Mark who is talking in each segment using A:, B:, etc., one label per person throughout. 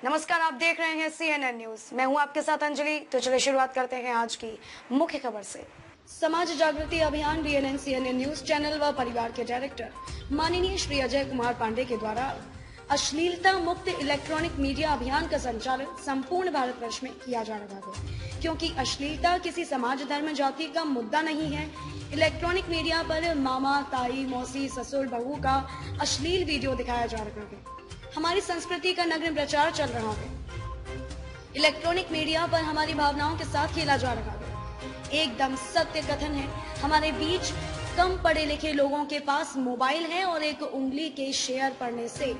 A: नमस्कार, आप देख रहे हैं CNN न्यूज। मैं हूं आपके साथ अंजलि। तो चलिए शुरुआत करते हैं आज की मुख्य खबर से। समाज जागृति अभियान BNN CNN न्यूज चैनल व परिवार के डायरेक्टर माननीय श्री अजय कुमार पांडे के द्वारा अश्लीलता मुक्त इलेक्ट्रॉनिक मीडिया अभियान का संचालन संपूर्ण भारतवर्ष में किया जा रहा है, क्योंकि अश्लीलता किसी समाज, धर्म, जाति का मुद्दा नहीं है। इलेक्ट्रॉनिक मीडिया पर मामा, ताई, मौसी, ससुर, बहू का अश्लील वीडियो दिखाया जा रहा है। हमारी संस्कृति का नग्न प्रचार चल रहा है। इलेक्ट्रॉनिक मीडिया पर हमारी भावनाओं के साथ खेला जा रहा है। एकदम सत्य कथन है। हमारे बीच कम पढ़े लिखे लोगों के पास मोबाइल है और एक उंगली के शेयर पड़ने से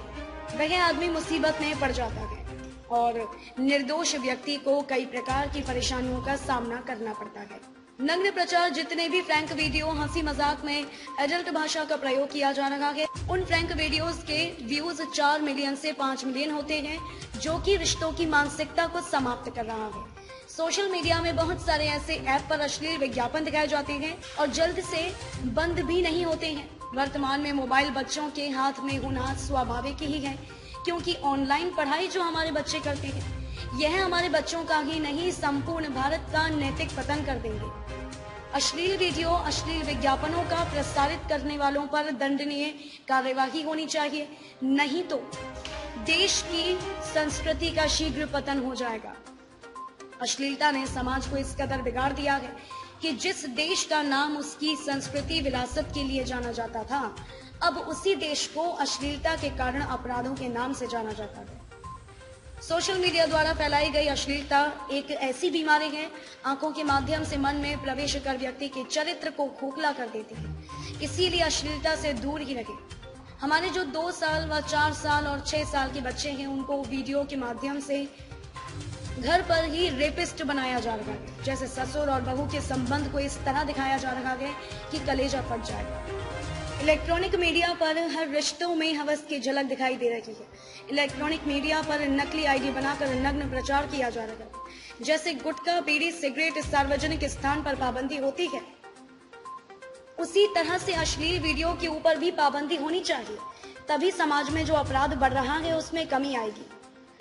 A: वह आदमी मुसीबत में पड़ जाता है और निर्दोष व्यक्ति को कई प्रकार की परेशानियों का सामना करना पड़ता है। नग्न प्रचार, जितने भी फ्रैंक वीडियो, हंसी मजाक में एडल्ट भाषा का प्रयोग किया जा रहा है, उन फ्रैंक वीडियोस के व्यूज 4 मिलियन से 5 मिलियन होते हैं, जो कि रिश्तों की मानसिकता को समाप्त कर रहा है। सोशल मीडिया में बहुत सारे ऐसे ऐप पर अश्लील विज्ञापन दिखाए जाते हैं और जल्द से बंद भी नहीं होते हैं। वर्तमान में मोबाइल बच्चों के हाथ में होना स्वाभाविक ही है, क्योंकि ऑनलाइन पढ़ाई जो हमारे बच्चे करते हैं, यह हमारे बच्चों का ही नहीं, संपूर्ण भारत का नैतिक पतन कर देंगे। अश्लील वीडियो, अश्लील विज्ञापनों का प्रसारित करने वालों पर दंडनीय कार्यवाही होनी चाहिए, नहीं तो देश की संस्कृति का शीघ्र पतन हो जाएगा। अश्लीलता ने समाज को इस कदर बिगाड़ दिया है कि जिस देश का नाम उसकी संस्कृति विरासत के लिए जाना जाता था, अब उसी देश को अश्लीलता के कारण अपराधों के नाम से जाना जाता है। सोशल मीडिया द्वारा फैलाई गई अश्लीलता एक ऐसी बीमारी है, आंखों के माध्यम से मन में प्रवेश कर व्यक्ति के चरित्र को खोखला कर देती है। इसीलिए अश्लीलता से दूर ही रहे। हमारे जो 2 साल व 4 साल और 6 साल के बच्चे हैं, उनको वीडियो के माध्यम से घर पर ही रेपिस्ट बनाया जा रहा है। जैसे ससुर और बहू के संबंध को इस तरह दिखाया जा रहा है कि कलेजा फट जाएगा। इलेक्ट्रॉनिक मीडिया पर हर रिश्तों में हवस की झलक दिखाई दे रही है। इलेक्ट्रॉनिक मीडिया पर नकली आईडी बनाकर नग्न प्रचार किया जा रहा है। जैसे गुटखा, बीड़ी, सिगरेट सार्वजनिक स्थान पर पाबंदी होती है, उसी तरह से अश्लील वीडियो के ऊपर भी पाबंदी होनी चाहिए। तभी समाज में जो अपराध बढ़ रहा है उसमें कमी आएगी।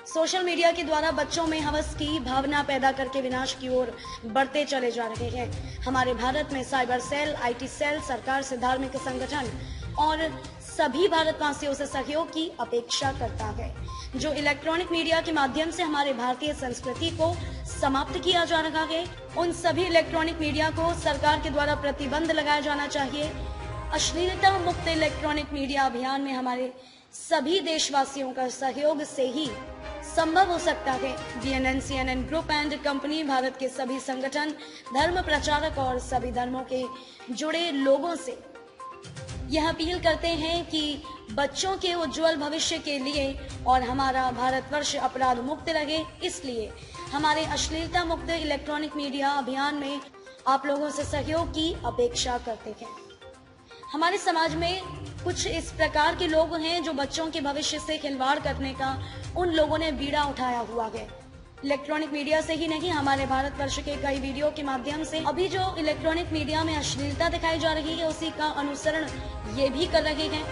A: सोशल मीडिया के द्वारा बच्चों में हवस की भावना पैदा करके विनाश की ओर बढ़ते चले जा रहे हैं। हमारे भारत में साइबर सेल, IT सेल, सरकार से धार्मिक संगठन और सभी भारतवासियों से सहयोग की अपेक्षा करता है। जो इलेक्ट्रॉनिक मीडिया के माध्यम से हमारे भारतीय संस्कृति को समाप्त किया जा रहा है, उन सभी इलेक्ट्रॉनिक मीडिया को सरकार के द्वारा प्रतिबंध लगाया जाना चाहिए। अश्लीलता मुक्त इलेक्ट्रॉनिक मीडिया अभियान में हमारे सभी देशवासियों का सहयोग से ही संभव हो सकता है। BNN CNN group and company Bharat के सभी संगठन, धर्म प्रचारक और सभी धर्मों के जुड़े लोगों से यह अपील करते हैं कि बच्चों के उज्जवल भविष्य के लिए और हमारा भारतवर्ष अपराध मुक्त रहे, इसलिए हमारे अश्लीलता मुक्त इलेक्ट्रॉनिक मीडिया अभियान में आप लोगों से सहयोग की अपेक्षा करते हैं। हमारे समाज में कुछ इस प्रकार के लोग हैं जो बच्चों के भविष्य से खिलवाड़ करने का उन लोगों ने बीड़ा उठाया हुआ है। इलेक्ट्रॉनिक मीडिया से ही नहीं, हमारे भारतवर्ष के कई वीडियो के माध्यम से अभी जो इलेक्ट्रॉनिक मीडिया में अश्लीलता दिखाई जा रही है, उसी का अनुसरण ये भी कर रहे हैं।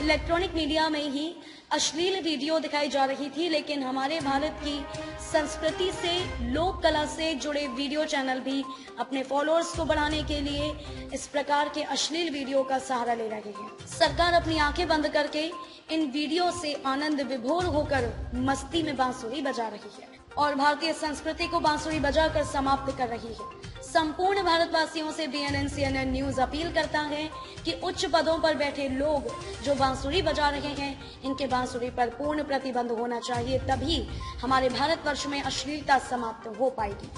A: इलेक्ट्रॉनिक मीडिया में ही अश्लील वीडियो दिखाई जा रही थी, लेकिन हमारे भारत की संस्कृति से, लोक कला से जुड़े वीडियो चैनल भी अपने फॉलोअर्स को बढ़ाने के लिए इस प्रकार के अश्लील वीडियो का सहारा ले रहे हैं। सरकार अपनी आंखें बंद करके इन वीडियो से आनंद विभोर होकर मस्ती में बांसुरी बजा रही है और भारतीय संस्कृति को बांसुरी बजाकर समाप्त कर रही है। संपूर्ण भारतवासियों से BNN CNN न्यूज अपील करता है कि उच्च पदों पर बैठे लोग जो बांसुरी बजा रहे हैं, इनके बांसुरी पर पूर्ण प्रतिबंध होना चाहिए, तभी हमारे भारतवर्ष में अश्लीलता समाप्त हो पाएगी।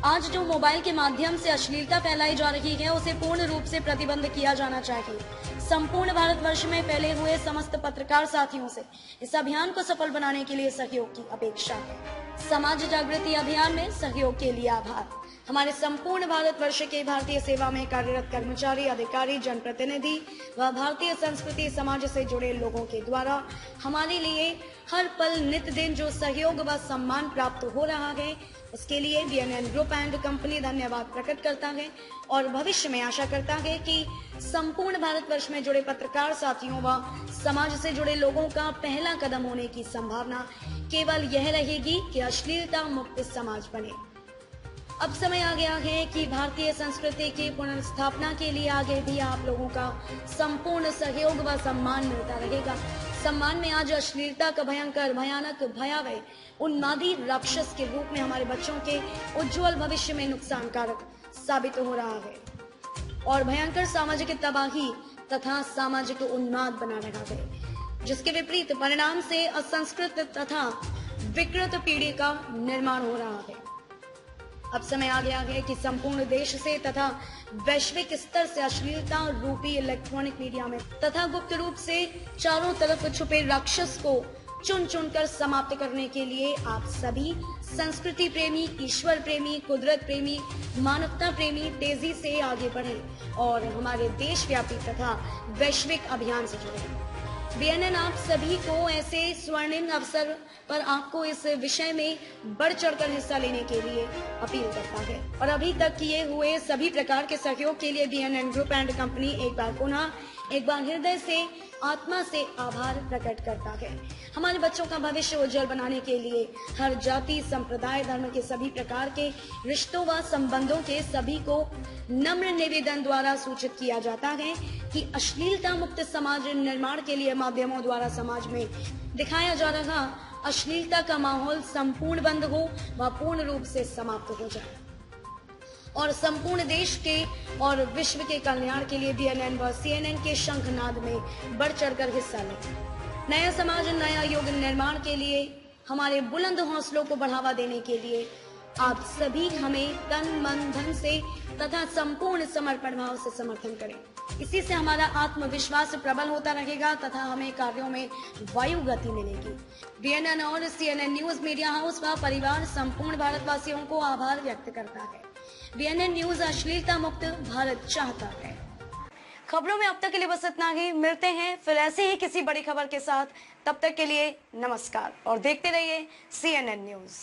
A: आज जो मोबाइल के माध्यम से अश्लीलता फैलाई जा रही है, उसे पूर्ण रूप से प्रतिबंध किया जाना चाहिए। संपूर्ण भारतवर्ष में फैले हुए समस्त पत्रकार साथियों से इस अभियान को सफल बनाने के लिए सहयोग की अपेक्षा है। समाज जागृति अभियान में सहयोग के लिए आभार। हमारे संपूर्ण भारतवर्ष के भारतीय सेवा में कार्यरत कर्मचारी, अधिकारी, जनप्रतिनिधि व भारतीय संस्कृति समाज से जुड़े लोगों के द्वारा हमारे लिए हर पल नित दिन जो सहयोग व सम्मान प्राप्त हो रहा है, उसके लिए बीएनएन ग्रुप एंड कंपनी धन्यवाद प्रकट करता है और भविष्य में आशा करता है कि संपूर्ण भारतवर्ष में जुड़े पत्रकार साथियों व समाज से जुड़े लोगों का पहला कदम होने की संभावना केवल यह रहेगी कि अश्लीलता मुक्त समाज बने। अब समय आ गया है कि भारतीय संस्कृति की पुनर्स्थापना के लिए आगे भी आप लोगों का संपूर्ण सहयोग व सम्मान मिलता रहेगा। सम्मान में आज अश्लीलता का भयानक भयावह उन्मादी राक्षस के रूप में हमारे बच्चों के उज्जवल भविष्य में नुकसानकारक साबित हो रहा है और भयंकर सामाजिक तबाही तथा सामाजिक उन्माद बना रहा है, जिसके विपरीत परिणाम से असंस्कृत तथा विकृत पीढ़ी का निर्माण हो रहा है। अब समय आ गया है कि संपूर्ण देश से तथा वैश्विक स्तर से अश्लीलता रूपी इलेक्ट्रॉनिक मीडिया में तथा गुप्त रूप से चारों तरफ छुपे राक्षस को चुन चुनकर समाप्त करने के लिए आप सभी संस्कृति प्रेमी, ईश्वर प्रेमी, कुदरत प्रेमी, मानवता प्रेमी तेजी से आगे बढ़े और हमारे देशव्यापी तथा वैश्विक अभियान से जुड़े। बीएनएन आप सभी को ऐसे स्वर्णिम अवसर पर आपको इस विषय में बढ़ चढ़कर हिस्सा लेने के लिए अपील करता है और अभी तक किए हुए सभी प्रकार के सहयोग के लिए बीएनएन ग्रुप एंड कंपनी एक बार हृदय से आत्मा से आभार प्रकट करता है। हमारे बच्चों का भविष्य उज्जवल बनाने के लिए हर जाति, संप्रदाय, धर्म के सभी प्रकार के रिश्तों व संबंधों के सभी को नम्र निवेदन द्वारा सूचित किया जाता है कि अश्लीलता मुक्त समाज निर्माण के लिए माध्यमों द्वारा समाज में दिखाया जा रहा अश्लीलता का माहौल संपूर्ण बंद हो व पूर्ण रूप से समाप्त हो जाए और संपूर्ण देश के और विश्व के कल्याण के लिए बीएनएन व सीएनएन के शंखनाद में बढ़ चढ़कर हिस्सा लें। नया समाज, नया युग निर्माण के लिए हमारे बुलंद हौसलों को बढ़ावा देने के लिए आप सभी हमें तन, मन, धन से तथा संपूर्ण समर्पण भाव से समर्थन करें। इसी से हमारा आत्मविश्वास प्रबल होता रहेगा तथा हमें कार्यों में वायु गति मिलेगी। बीएनएन और सीएनएन न्यूज मीडिया हाउस व परिवार संपूर्ण भारतवासियों को आभार व्यक्त करता है। बीएनएन न्यूज अश्लीलता मुक्त भारत चाहता है। खबरों में अब तक के लिए बस इतना ही। मिलते हैं फिर ऐसे ही किसी बड़ी खबर के साथ। तब तक के लिए नमस्कार और देखते रहिए सीएनएन न्यूज।